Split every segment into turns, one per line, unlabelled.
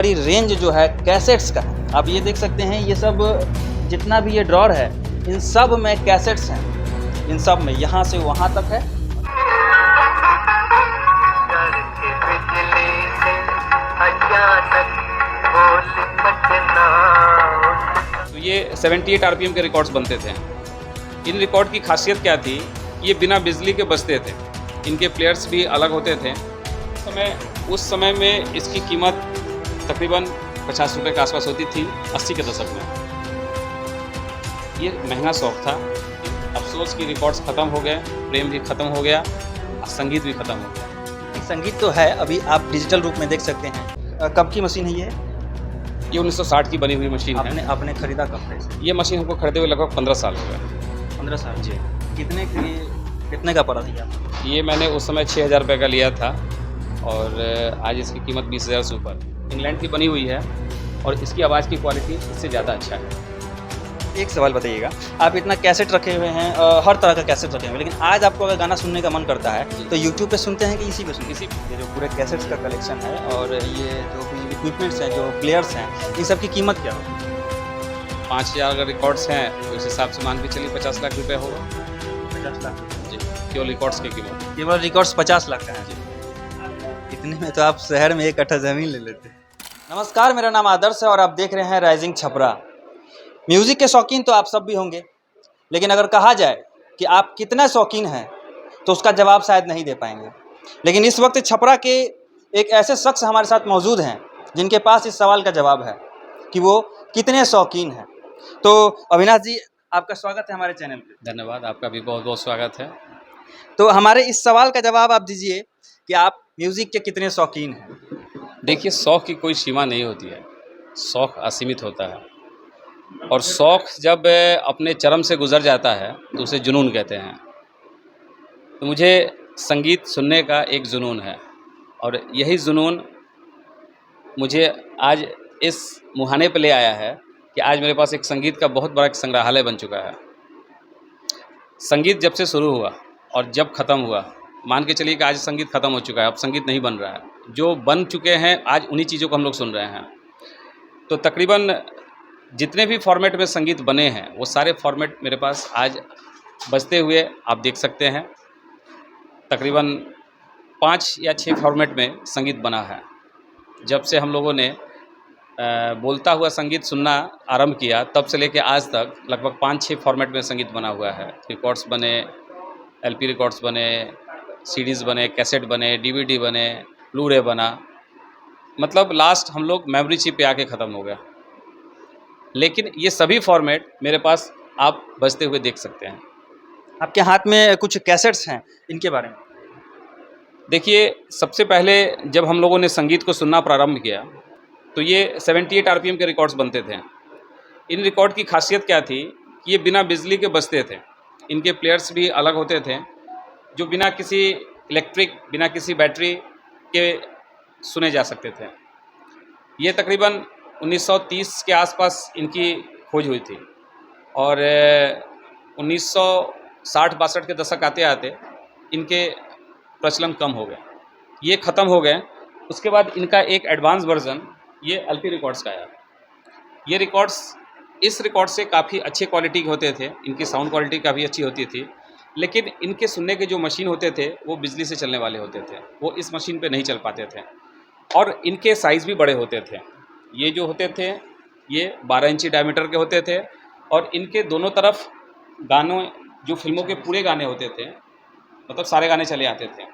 बड़ी रेंज जो है कैसेट्स का है। आप ये देख सकते हैं, ये सब जितना भी ये ड्रॉर है, इन सब में कैसेट्स हैं। इन सब में यहाँ से वहाँ तक है।
तो ये 78 आरपीएम के रिकॉर्ड्स बनते थे। इन रिकॉर्ड की खासियत क्या थी? ये बिना बिजली के बजते थे। इनके प्लेयर्स भी अलग होते थे। उस समय में इसकी कीमत तकरीबन 50 रुपये के आसपास होती थी, 80 के दशक में। ये महंगा शौक था। अफसोस कि रिकॉर्ड्स ख़त्म हो गए, प्रेम भी ख़त्म हो गया, संगीत भी ख़त्म हो गया।
संगीत तो है, अभी आप डिजिटल रूप में देख सकते हैं। कब की मशीन है ये?
ये 1960 की बनी हुई मशीन है।
आपने खरीदा कब है?
ये मशीन हमको खरीदे हुए लगभग 15 साल हो गए।
15 साल जी। कितने का पड़ा था?
ये मैंने उस समय 6,000 रुपये का लिया था और आज इसकी कीमत 20,000 से ऊपर। इंग्लैंड की बनी हुई है और इसकी आवाज़ की क्वालिटी इससे ज़्यादा अच्छा है।
एक सवाल बताइएगा, आप इतना कैसेट रखे हुए हैं, हर तरह का कैसेट रखे हुए हैं, लेकिन आज आपको अगर गाना सुनने का मन करता है तो यूट्यूब पे सुनते हैं कि इसी पे सुनते हैं? ये जो पूरे कैसेट्स का कलेक्शन है और ये जो भी इक्विपमेंट्स हैं, जो प्लेयर्स हैं, इन सब की कीमत क्या होगी?
5,000 अगर रिकॉर्ड्स हैं तो इस हिसाब से मान के चलिए 50 लाख रुपये होगा।
50 लाख
जी, केवल रिकॉर्ड्स की कीमत।
केवल रिकॉर्ड्स 50 लाख का है जी। इतने में तो आप शहर में 1 कट्ठा ज़मीन ले लेते हैं। नमस्कार, मेरा नाम आदर्श है और आप देख रहे हैं राइजिंग छपरा। म्यूज़िक के शौकीन तो आप सब भी होंगे, लेकिन अगर कहा जाए कि आप कितना शौकीन हैं तो उसका जवाब शायद नहीं दे पाएंगे। लेकिन इस वक्त छपरा के एक ऐसे शख्स हमारे साथ मौजूद हैं जिनके पास इस सवाल का जवाब है कि वो कितने शौकीन हैं। तो अविनाश जी, आपका स्वागत है हमारे चैनल पे।
धन्यवाद, आपका भी बहुत बहुत स्वागत है।
तो हमारे इस सवाल का जवाब आप दीजिए कि आप म्यूज़िक के कितने शौकीन हैं।
देखिए, शौक़ की कोई सीमा नहीं होती है, शौक़ असीमित होता है और शौक़ जब अपने चरम से गुज़र जाता है तो उसे जुनून कहते हैं। तो मुझे संगीत सुनने का एक जुनून है और यही जुनून मुझे आज इस मुहाने पे ले आया है कि आज मेरे पास एक संगीत का बहुत बड़ा एक संग्रहालय बन चुका है। संगीत जब से शुरू हुआ और जब ख़त्म हुआ, मान के चलिए कि आज संगीत ख़त्म हो चुका है, अब संगीत नहीं बन रहा है। जो बन चुके हैं आज उन्हीं चीज़ों को हम लोग सुन रहे हैं। तो तकरीबन जितने भी फॉर्मेट में संगीत बने हैं वो सारे फॉर्मेट मेरे पास आज बजते हुए आप देख सकते हैं। तकरीबन 5 या 6 फॉर्मेट में संगीत बना है। जब से हम लोगों ने बोलता हुआ संगीत सुनना आरंभ किया तब से लेके आज तक लगभग 5-6 फॉर्मेट में संगीत बना हुआ है। रिकॉर्ड्स बने, एलपी रिकॉर्ड्स बने, सीडीज़ बने, कैसेट बने, डीवीडी बने, ब्लू-रे बना। मतलब लास्ट हम लोग मेमोरी चिप पे आके ख़त्म हो गया। लेकिन ये सभी फॉर्मेट मेरे पास आप बजते हुए देख सकते हैं।
आपके हाथ में कुछ कैसेट्स हैं, इनके बारे में
देखिए, सबसे पहले जब हम लोगों ने संगीत को सुनना प्रारंभ किया तो ये 78 आरपीएम के रिकॉर्ड्स बनते थे। इन रिकॉर्ड की खासियत क्या थी? ये बिना बिजली के बजते थे। इनके प्लेयर्स भी अलग होते थे, जो बिना किसी इलेक्ट्रिक, बिना किसी बैटरी के सुने जा सकते थे। ये तकरीबन 1930 के आसपास इनकी खोज हुई थी और 1960-62 के दशक आते आते इनके प्रचलन कम हो गए, ये ख़त्म हो गए। उसके बाद इनका एक एडवांस वर्ज़न ये एलपी रिकॉर्ड्स का आया। ये रिकॉर्ड्स इस रिकॉर्ड से काफ़ी अच्छे क्वालिटी के होते थे, इनकी साउंड क्वालिटी काफ़ी अच्छी होती थी, लेकिन इनके सुनने के जो मशीन होते थे वो बिजली से चलने वाले होते थे, वो इस मशीन पे नहीं चल पाते थे और इनके साइज़ भी बड़े होते थे। ये जो होते थे ये 12 इंची डायमीटर के होते थे और इनके दोनों तरफ गानों, जो फिल्मों के पूरे गाने होते थे, मतलब सारे गाने चले आते थे।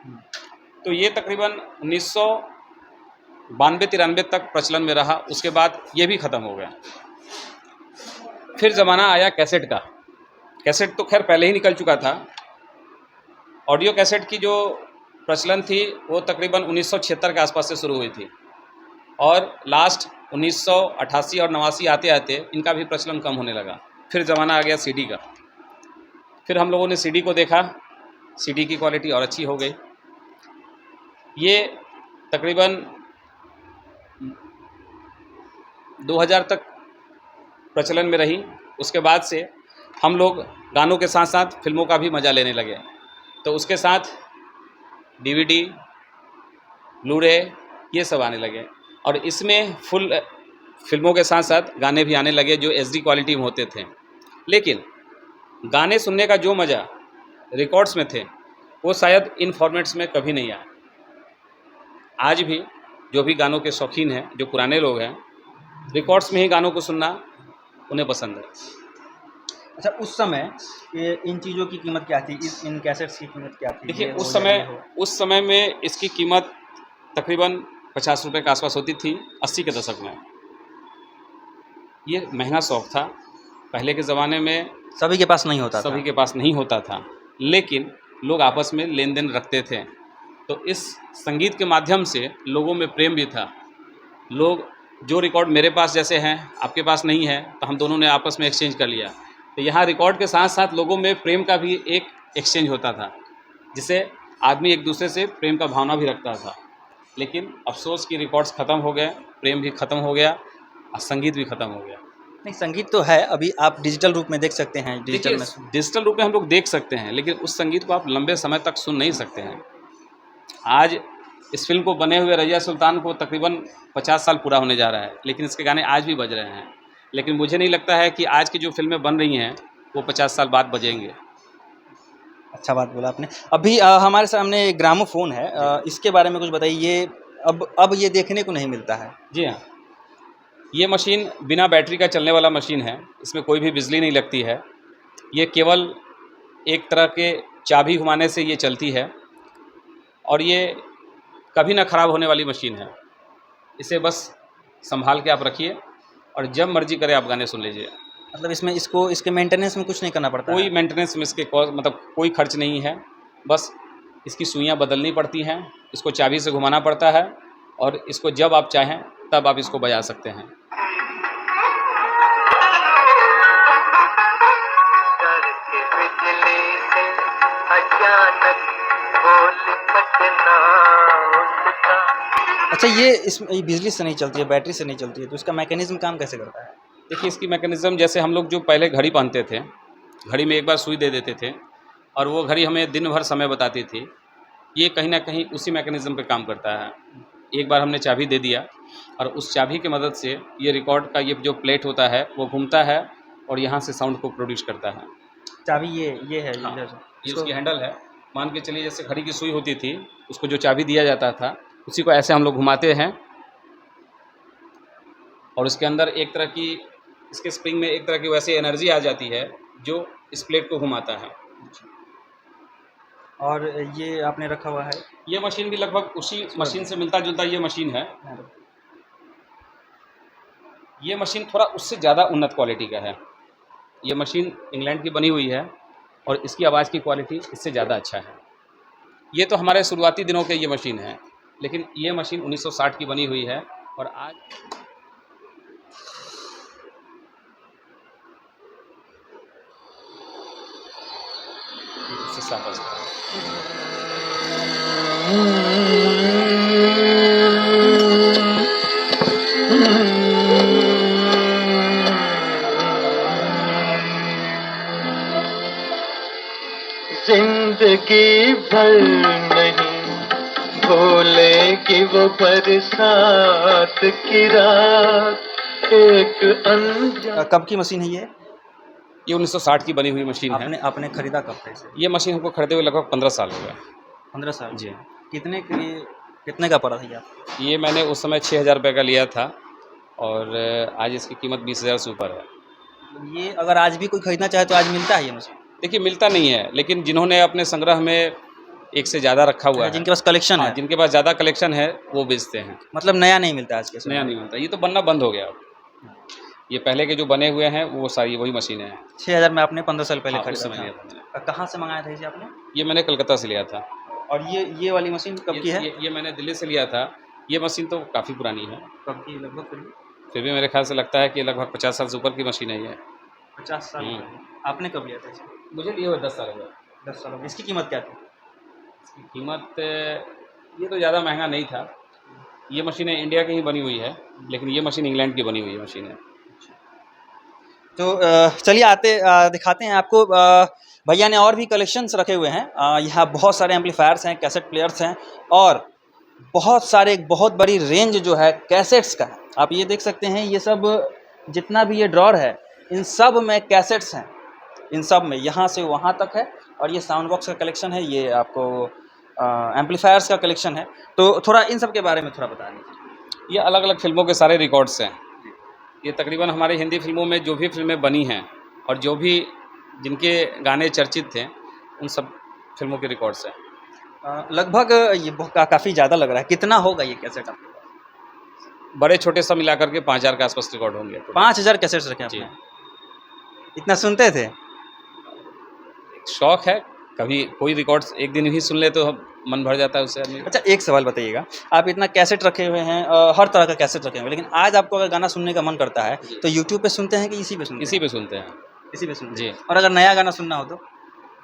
तो ये तकरीबन 1992-93 तक प्रचलन में रहा। उसके बाद ये भी ख़त्म हो गया। फिर ज़माना आया कैसेट का। कैसेट तो खैर पहले ही निकल चुका था। ऑडियो कैसेट की जो प्रचलन थी वो तकरीबन 1976 के आसपास से शुरू हुई थी और लास्ट 1988 और 89 आते आते इनका भी प्रचलन कम होने लगा। फिर ज़माना आ गया सीडी का। फिर हम लोगों ने सीडी को देखा, सीडी की क्वालिटी और अच्छी हो गई। ये तकरीबन 2000 तक प्रचलन में रही। उसके बाद से हम लोग गानों के साथ साथ फिल्मों का भी मज़ा लेने लगे। तो उसके साथ डीवीडी, ब्लू-रे ये सब आने लगे और इसमें फुल फिल्मों के साथ साथ गाने भी आने लगे जो एचडी क्वालिटी में होते थे। लेकिन गाने सुनने का जो मज़ा रिकॉर्ड्स में थे वो शायद इन फॉर्मेट्स में कभी नहीं आया। आज भी जो भी गानों के शौकीन हैं, जो पुराने लोग हैं, रिकॉर्ड्स में ही गानों को सुनना उन्हें पसंद है।
अच्छा, उस समय ये इन चीज़ों की कीमत क्या थी? इन कैसेट्स की कीमत क्या थी?
देखिए
ये हो या ये हो।
उस समय में इसकी कीमत तकरीबन 50 रुपये के आसपास होती थी 80 के दशक में। ये महंगा शौक़ था। पहले के ज़माने में
सभी के पास नहीं होता था।
सभी के पास नहीं होता था, लेकिन लोग आपस में लेन देन रखते थे। तो इस संगीत के माध्यम से लोगों में प्रेम भी था। लोग जो रिकॉर्ड मेरे पास जैसे हैं आपके पास नहीं है, तो हम दोनों ने आपस में एक्सचेंज कर लिया। तो यहाँ रिकॉर्ड के साथ साथ लोगों में प्रेम का भी एक एक्सचेंज होता था, जिससे आदमी एक दूसरे से प्रेम का भावना भी रखता था। लेकिन अफसोस कि रिकॉर्ड्स ख़त्म हो गए, प्रेम भी ख़त्म हो गया और संगीत भी ख़त्म हो गया।
नहीं, संगीत तो है, अभी आप डिजिटल रूप में देख सकते हैं।
डिजिटल रूप में हम लोग देख सकते हैं, लेकिन उस संगीत को आप लंबे समय तक सुन नहीं सकते हैं। आज इस फिल्म को बने हुए रज़िया सुल्तान को तकरीबन 50 साल पूरा होने जा रहा है, लेकिन इसके गाने आज भी बज रहे हैं। लेकिन मुझे नहीं लगता है कि आज की जो फिल्में बन रही हैं वो 50 साल बाद बजेंगे।
अच्छा बात बोला आपने। अभी हमारे सामने ग्रामोफोन है, इसके बारे में कुछ बताइए। ये अब ये देखने को नहीं मिलता है।
जी हाँ, ये मशीन बिना बैटरी का चलने वाला मशीन है। इसमें कोई भी बिजली नहीं लगती है। ये केवल एक तरह के चाबी घुमाने से ये चलती है और ये कभी ना ख़राब होने वाली मशीन है। इसे बस संभाल के आप रखिए और जब मर्जी करे आप गाने सुन लीजिए।
मतलब इसके मेंटेनेंस में कुछ नहीं करना पड़ता?
कोई मेंटेनेंस में इसके मतलब कोई खर्च नहीं है। बस इसकी सुइयाँ बदलनी पड़ती हैं, इसको चाबी से घुमाना पड़ता है और इसको जब आप चाहें तब आप इसको बजा सकते हैं।
अच्छा, ये बिजली से नहीं चलती है, बैटरी से नहीं चलती है, तो इसका मैकेनिज्म काम कैसे करता है?
देखिए, इसकी मैकेनिज़्म जैसे हम लोग जो पहले घड़ी पहनते थे, घड़ी में एक बार सुई दे देते थे और वो घड़ी हमें दिन भर समय बताती थी। ये कहीं ना कहीं उसी मैकेनिज़्म पे काम करता है। एक बार हमने चाबी दे दिया और उस चाबी की मदद से ये रिकॉर्ड का ये जो प्लेट होता है वो घूमता है और यहाँ से साउंड को प्रोड्यूस करता है।
चाबी ये है।
हाँ, ये उसकी हैंडल है। मान के चलिए जैसे घड़ी की सुई होती थी, उसको जो चाबी दिया जाता था उसी को ऐसे हम लोग घुमाते हैं और उसके अंदर एक तरह की, इसके स्प्रिंग में एक तरह की वैसी एनर्जी आ जाती है जो इस प्लेट को घुमाता है।
और ये आपने रखा हुआ है?
ये मशीन भी लगभग उसी मशीन से मिलता जुलता ये मशीन है। ये मशीन थोड़ा उससे ज़्यादा उन्नत क्वालिटी का है। ये मशीन इंग्लैंड की बनी हुई है और इसकी आवाज़ की क्वालिटी इससे ज़्यादा अच्छा है। ये तो हमारे शुरुआती दिनों के ये मशीन है, लेकिन ये मशीन 1960 की बनी हुई है और आज इससे साफ बजता है।
जिंदगी भर नहीं भूलेगी वो बरसात की रात एक अनजान।
कब की मशीन है ये?
ये 1960 की बनी हुई मशीन है।
आपने खरीदा कब था इसे?
ये मशीन हमको खरीदे हुए लगभग 15 साल हो गए।
15 साल?
जी।
कितने का पड़ा था ये?
ये मैंने उस समय 6,000 रुपये का लिया था और आज इसकी कीमत 20,000 से ऊपर है।
ये अगर आज भी कोई खरीदना चाहे तो आज मिलता है ये मशीन?
देखिए, मिलता नहीं है, लेकिन जिन्होंने अपने संग्रह में एक से ज़्यादा रखा हुआ है,
जिनके पास कलेक्शन है,
जिनके पास ज़्यादा कलेक्शन है वो बेचते हैं।
मतलब नया नहीं मिलता आज के समय?
नया नहीं मिलता, ये तो बनना बंद हो गया अब। ये पहले के जो बने हुए हैं वो सारी वही मशीनें हैं।
6,000 में आपने 15 साल पहले
उस
खरीदा
समय लिया
था। कहाँ से मंगाया था इसे आपने?
ये मैंने कलकत्ता से लिया था।
और ये वाली मशीन कब की है?
ये मैंने दिल्ली से लिया था। ये मशीन तो काफ़ी पुरानी है।
कब की लगभग?
फिर भी मेरे ख्याल से लगता है कि लगभग 50 साल से ऊपर की मशीन है ये।
50 साल? आपने कब लिया था इसे?
मुझे लिए हुए 10 साल हो गए।
10 साल? इसकी कीमत क्या थी?
इसकी कीमत ये तो ज़्यादा महंगा नहीं था। ये मशीनें इंडिया की ही बनी हुई है, लेकिन ये मशीन इंग्लैंड की बनी हुई है मशीन है।
तो चलिए दिखाते हैं आपको। भैया ने और भी कलेक्शंस रखे हुए हैं। यहाँ बहुत सारे एम्पलीफायर्स हैं, कैसेट प्लेयर्स हैं और बहुत सारे, एक बहुत बड़ी रेंज जो है कैसेट्स का है। आप ये देख सकते हैं, ये सब जितना भी ये ड्रॉर है, इन सब में कैसेट्स हैं, इन सब में यहाँ से वहाँ तक है। और ये साउंड बॉक्स का कलेक्शन है, ये आपको एम्पलीफायर्स का कलेक्शन है। तो थोड़ा इन सब के बारे में थोड़ा बता दीजिए।
ये अलग अलग फिल्मों के सारे रिकॉर्ड्स हैं। ये तकरीबन हमारी हिंदी फिल्मों में जो भी फिल्में बनी हैं और जो भी जिनके गाने चर्चित थे, उन सब फिल्मों के रिकॉर्ड्स हैं।
लगभग ये काफ़ी ज़्यादा लग रहा है। कितना होगा ये कैसेट आपके पास?
बड़े छोटे सब मिलाकर के 5000 के आसपास रिकॉर्ड होंगे।
5000 कैसेट्स रखे
जी।
आपने? इतना सुनते थे?
शौक है, कभी कोई रिकॉर्ड्स एक दिन ही सुन ले तो मन भर जाता है उससे आदमी।
अच्छा, एक सवाल बताइएगा, आप इतना कैसेट रखे हुए हैं, हर तरह का कैसेट रखे हुए हैं, लेकिन आज आपको अगर गाना सुनने का मन करता है तो यूट्यूब पे सुनते हैं कि इसी पे सुनते हैं?
इसी पे सुनते हैं।
इसी पे सुनते हैं।
जी।
और अगर नया गाना सुनना हो तो?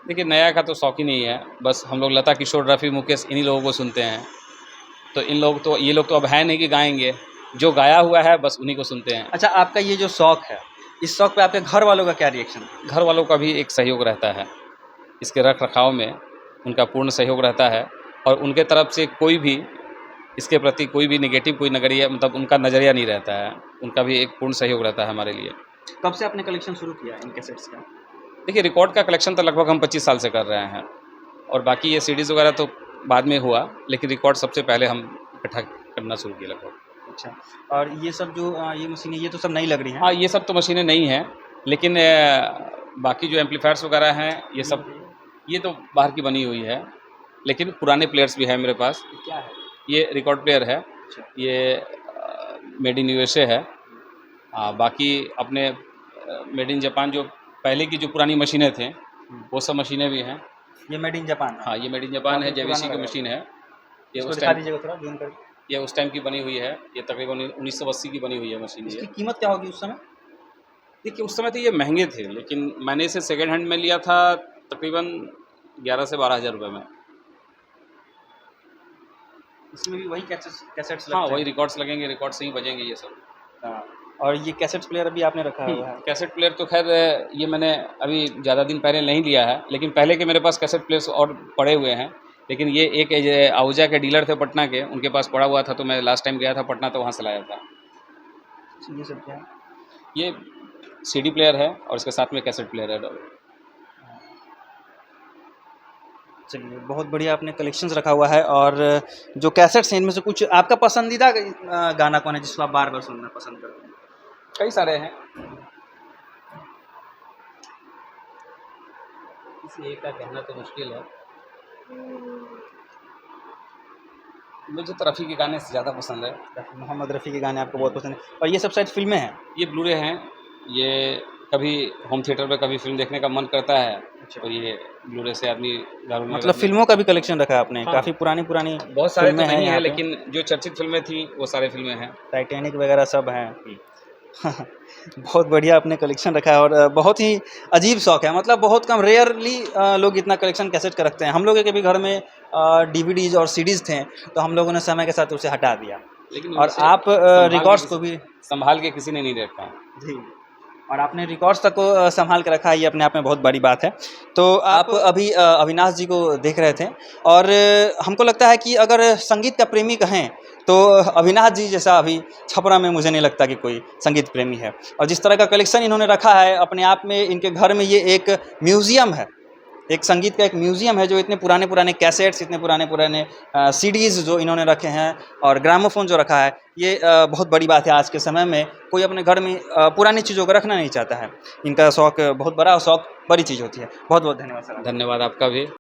देखिए, नया का तो शौक ही नहीं है, बस हम लोग लता किशोर, रफ़ी, मुकेश, इन्हीं लोगों को सुनते हैं। तो ये लोग तो अब है नहीं कि गाएंगे, जो गाया हुआ है बस उन्हीं को सुनते हैं।
अच्छा, आपका ये जो शौक है, इस शौक पे आपके घर वालों का क्या रिएक्शन?
घर वालों का भी एक सहयोग रहता है, इसके रख रखाव में उनका पूर्ण सहयोग रहता है। और उनके तरफ से कोई भी इसके प्रति कोई भी नेगेटिव कोई नज़रिया, मतलब उनका नज़रिया नहीं रहता है। उनका भी एक पूर्ण सहयोग रहता है हमारे लिए।
कब से आपने कलेक्शन शुरू किया इन कैसेट्स का?
देखिए, रिकॉर्ड का कलेक्शन तो लगभग हम 25 साल से कर रहे हैं, और बाकी ये सीडीज़ वगैरह तो बाद में हुआ, लेकिन रिकॉर्ड सबसे पहले हम इकट्ठा करना शुरू किए लगभग।
अच्छा, और ये सब जो ये मशीनें, ये तो सब नई लग रही हैं?
हाँ, ये सब तो मशीनें नहीं हैं, लेकिन बाकी जो एम्पलीफायर्स वगैरह हैं, ये सब ये तो बाहर की बनी हुई है, लेकिन पुराने प्लेयर्स भी हैं मेरे पास।
क्या है?
ये रिकॉर्ड प्लेयर है,
अच्छा।
ये मेड इन यूएसए है। बाकी अपने मेड इन जापान जो पहले की जो पुरानी मशीनें थी, वो सब मशीनें भी हैं।
ये मेड इन जापान है?
हाँ, ये मेड इन जापान है, जेवीसी की मशीन है। ये
इसको
उस
दिखा
टाइम
दीजिएगा थोड़ा जूम करके।
ये उस टाइम की बनी हुई है। ये तकरीबन 1980 की बनी हुई है मशीन
इसकी
ये।
कीमत क्या होगी उस समय?
देखिए, उस समय तो ये महंगे थे, लेकिन मैंने इसे सेकेंड हैंड में लिया था तकरीबन 11 से 12 हज़ार रुपये में।
इसमें भी वही कैसेट्स
हाँ,
लगते
वही
हैं?
रिकॉर्ड्स लगेंगे, रिकॉर्ड से ही बजेंगे ये सब।
हाँ, और ये कैसेट प्लेयर अभी आपने रखा हुआ है?
कैसेट प्लेयर तो खैर ये मैंने अभी ज़्यादा दिन पहले नहीं लिया है, लेकिन पहले के मेरे पास कैसेट प्लेयर्स और पड़े हुए हैं। लेकिन ये एक आहूजा के डीलर थे पटना के, उनके पास पड़ा हुआ था, तो मैं लास्ट टाइम गया था पटना तो वहाँ से लाया था।
ये सब क्या है?
ये सीडी प्लेयर है और इसके साथ में कैसेट प्लेयर है।
चलिए, बहुत बढ़िया आपने कलेक्शंस रखा हुआ है। और जो कैसेट्स हैं, इनमें से कुछ आपका पसंदीदा गाना कौन है जिसको आप बार बार सुनना पसंद करते हैं?
कई सारे हैं, किसी एक का कहना तो मुश्किल है। मुझे तो रफ़ी के गाने से ज़्यादा पसंद है।
मोहम्मद रफ़ी के गाने आपको बहुत पसंद है। और ये सब शायद फिल्में हैं?
ये ब्लूरे हैं। ये कभी होम थिएटर पे कभी फिल्म देखने का मन करता है, तो ये ब्लूरे से आदमी घरों में,
मतलब फिल्मों का भी कलेक्शन रखा है आपने?
हाँ।
काफ़ी पुरानी
बहुत सारे तो
फिल्में हैं
नहीं
यहाँ
है,
पे।
लेकिन जो चर्चित फिल्में थी वो सारे फिल्में हैं।
टाइटैनिक वगैरह सब हैं। बहुत बढ़िया आपने कलेक्शन रखा है। और बहुत ही अजीब शौक है, मतलब बहुत कम, रेयरली लोग इतना कलेक्शन कैसेट का रखते हैं। हम लोगों के भी घर में डीवीडीज और सीडीज़ थे, तो हम लोगों ने समय के साथ उसे हटा दिया।
लेकिन
और
उसे
आप रिकॉर्ड्स को भी
संभाल के किसी ने नहीं रखा।
जी, और आपने रिकॉर्ड्स तक को संभाल के रखा है, ये अपने आप में बहुत बड़ी बात है। तो आप अभी अविनाश जी को देख रहे थे, और हमको लगता है कि अगर संगीत का प्रेमी कहें तो अविनाश जी जैसा अभी छपरा में मुझे नहीं लगता कि कोई संगीत प्रेमी है। और जिस तरह का कलेक्शन इन्होंने रखा है अपने आप में, इनके घर में ये एक म्यूज़ियम है, एक संगीत का एक म्यूज़ियम है, जो इतने पुराने पुराने कैसेट्स, इतने पुराने पुराने सीडीज़ जो इन्होंने रखे हैं, और ग्रामोफोन जो रखा है, ये बहुत बड़ी बात है। आज के समय में कोई अपने घर में पुरानी चीज़ों को रखना नहीं चाहता है। इनका शौक़ बहुत बड़ा, और शौक़ बड़ी चीज़ होती है। बहुत बहुत धन्यवाद सर।
धन्यवाद आपका भी।